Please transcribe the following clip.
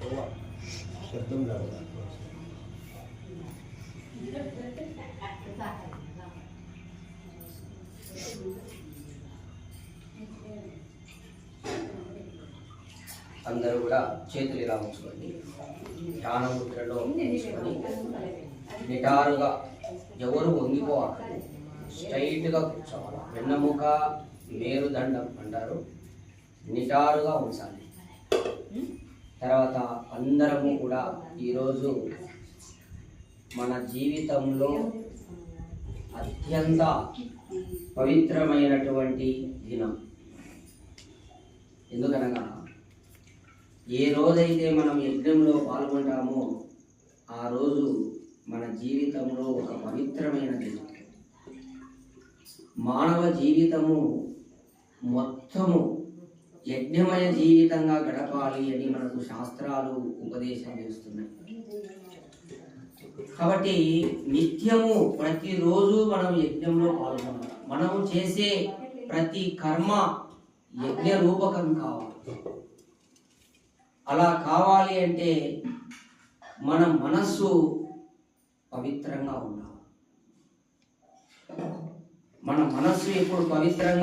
శబ్దం రాదు. అందరూ కూడా చేతులు ఇలా ఉంచుకోండి. ధ్యానముద్రలో ఉంచుకొని నిటారుగా ఎవరు వంగిపోవాలి, స్ట్రైట్గా కూర్చోవాలి. వెన్నముక మేరుదండం అంటారు, నిటారుగా ఉంచాలి. తర్వాత అందరము కూడా ఈరోజు మన జీవితంలో అత్యంత పవిత్రమైనటువంటి దినం. ఎందుకనగా ఏ రోజైతే మనం యజ్ఞంలో పాల్గొంటామో ఆ రోజు మన జీవితంలో ఒక పవిత్రమైన దినం. మానవ జీవితము మొత్తము యజ్ఞమయ జీవితంగా గడపాలి అని మనకు శాస్త్రాలు ఉపదేశం చేస్తున్నాయి. కాబట్టి నిత్యము ప్రతిరోజు మనం యజ్ఞంలో పాల్గొనాలి. మనము చేసే ప్రతి కర్మ యజ్ఞ రూపకం కావాలి. అలా కావాలి అంటే మన మనస్సు పవిత్రంగా ఉండాలి. మన మనస్సు ఎప్పుడు పవిత్రంగా